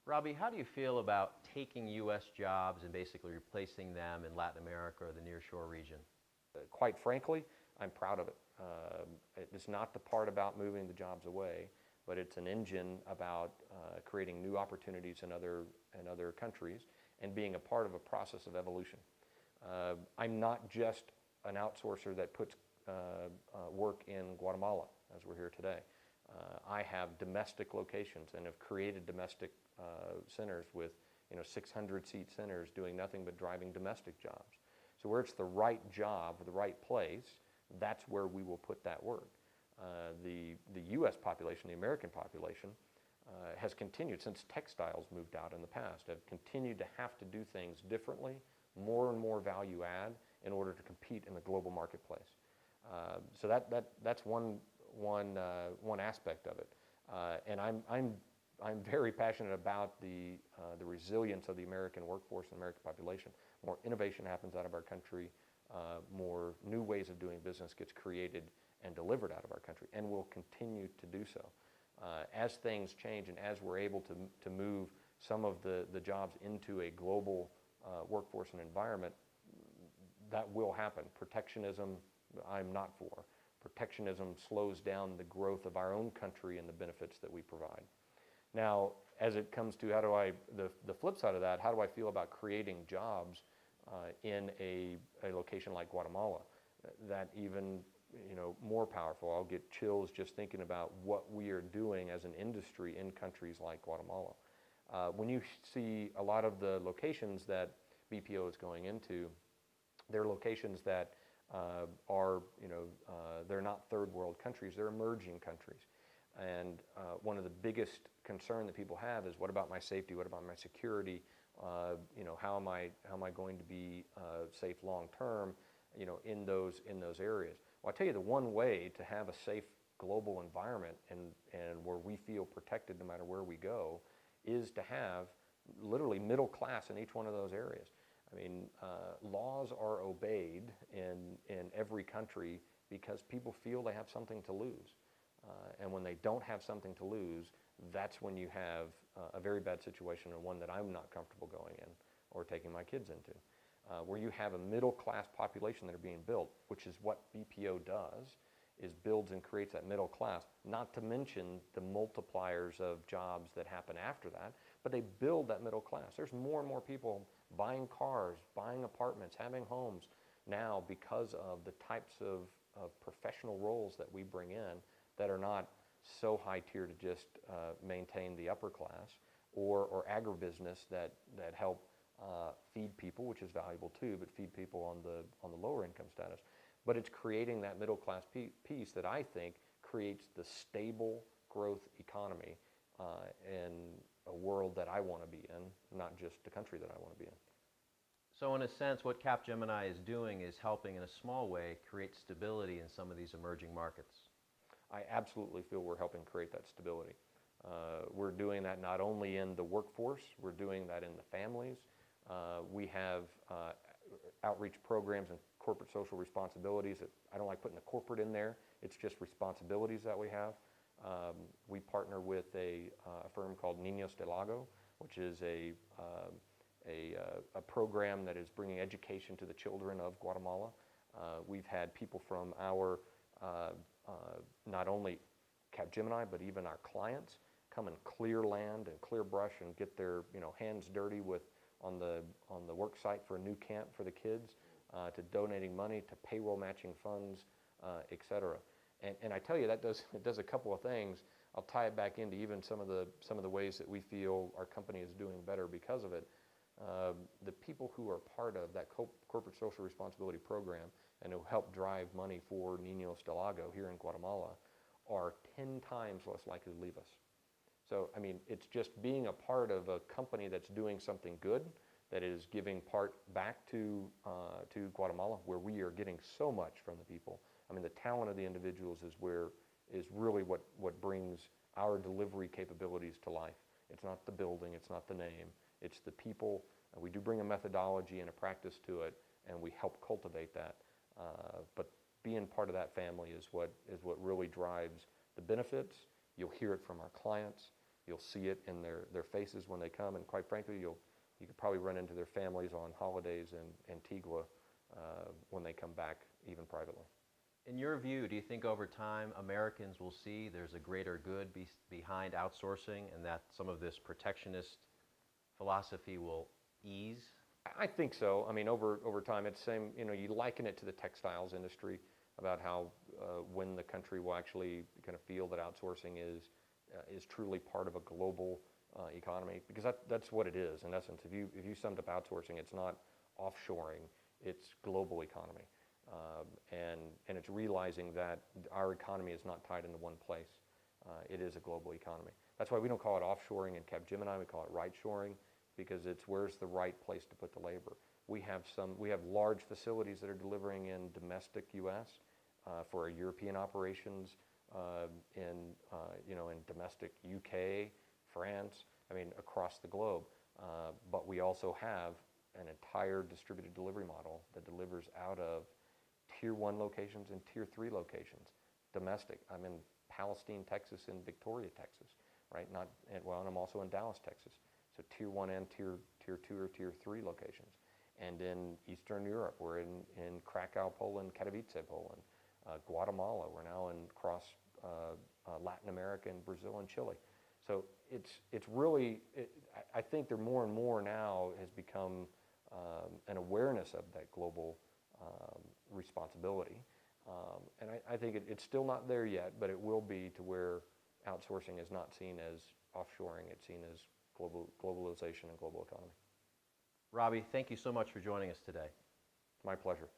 Robbie, how do you feel about taking U.S. jobs and basically replacing them in Latin America or the nearshore region? Quite frankly, I'm proud of it. It's not the part about moving the jobs away, but it's an engine about creating new opportunities in other countries and being a part of a process of evolution. I'm not just an outsourcer that puts work in Guatemala, as we're here today. I have domestic locations and have created domestic centers with 600-seat centers doing nothing but driving domestic jobs. So where it's the right job, the right place, that's where we will put that work. The U.S. population, the American population, has continued, since textiles moved out in the past, have continued to have to do things differently, more and more value add in order to compete in the global marketplace. So that's one aspect of it. And I'm very passionate about the resilience of the American workforce and American population. More innovation happens out of our country, more new ways of doing business gets created and delivered out of our country, and will continue to do so. As things change and as we're able to move some of the jobs into a global workforce and environment, that will happen. Protectionism, I'm not for. Protectionism slows down the growth of our own country and the benefits that we provide. Now, as it comes to the flip side of that, how do I feel about creating jobs in a location like Guatemala? That even more powerful. I'll get chills just thinking about what we are doing as an industry in countries like Guatemala. When you see a lot of the locations that BPO is going into, they're locations that they're not third world countries, they're emerging countries. And one of the biggest concern that people have is, what about my safety? What about my security? How am I going to be safe long term? In those areas. Well, I tell you, the one way to have a safe global environment and where we feel protected no matter where we go is to have literally middle class in each one of those areas. I mean, laws are obeyed in every country because people feel they have something to lose. And when they don't have something to lose, that's when you have a very bad situation, and one that I'm not comfortable going in or taking my kids into. Where you have a middle class population that are being built, which is what BPO does, is builds and creates that middle class, not to mention the multipliers of jobs that happen after that, but they build that middle class. There's more and more people buying cars, buying apartments, having homes now because of the types of professional roles that we bring in that are not so high tier to just maintain the upper class, or agribusiness that help feed people, which is valuable too, but feed people on the lower income status. But it's creating that middle class piece that I think creates the stable growth economy in a world that I want to be in, not just the country that I want to be in. So in a sense, what Capgemini is doing is helping in a small way create stability in some of these emerging markets. I absolutely feel we're helping create that stability. We're doing that not only in the workforce, we're doing that in the families. We have outreach programs and corporate social responsibilities. I don't like putting the corporate in there. It's just responsibilities that we have. We partner with a firm called Niños de Lago, which is a program that is bringing education to the children of Guatemala. We've had people from our, not only Capgemini, but even our clients come and clear land and clear brush and get their hands dirty on the work site for a new camp for the kids, to donating money to payroll matching funds, etc. And I tell you, it does a couple of things. I'll tie it back into even some of the ways that we feel our company is doing better because of it. The people who are part of that corporate social responsibility program and who help drive money for Niños de Lago here in Guatemala are 10 times less likely to leave us. So, I mean, it's just being a part of a company that's doing something good, that is giving part back to Guatemala, where we are getting so much from the people. I mean, the talent of the individuals is really what brings our delivery capabilities to life. It's not the building, it's not the name, it's the people. We do bring a methodology and a practice to it, and we help cultivate that. But being part of that family is what really drives the benefits. You'll hear it from our clients. You'll see it in their faces when they come, and quite frankly, you could probably run into their families on holidays in Antigua when they come back, even privately. In your view, do you think over time Americans will see there's a greater good behind outsourcing and that some of this protectionist philosophy will ease? I think so. I mean, over time, it's same. You liken it to the textiles industry about how when the country will actually kind of feel that outsourcing is truly part of a global economy, because that's what it is in essence. If you summed up outsourcing, it's not offshoring, it's global economy, and it's realizing that our economy is not tied into one place. It is a global economy. That's why we don't call it offshoring in Capgemini. We call it rightshoring, because it's where's the right place to put the labor. We have large facilities that are delivering in domestic U.S. For our European operations, in domestic UK, France, across the globe. But we also have an entire distributed delivery model that delivers out of Tier 1 locations and Tier 3 locations, domestic. I'm in Palestine, Texas, and Victoria, Texas, right? And I'm also in Dallas, Texas. So Tier 1 and Tier 2 or Tier 3 locations. And in Eastern Europe, we're in Krakow, Poland, Katowice, Poland, Guatemala. We're now across Latin America and Brazil and Chile. So it's really, I think there more and more now has become an awareness of that global responsibility. And I think it's still not there yet, but it will be to where outsourcing is not seen as offshoring, it's seen as globalization and global economy. Robbie, thank you so much for joining us today. My pleasure.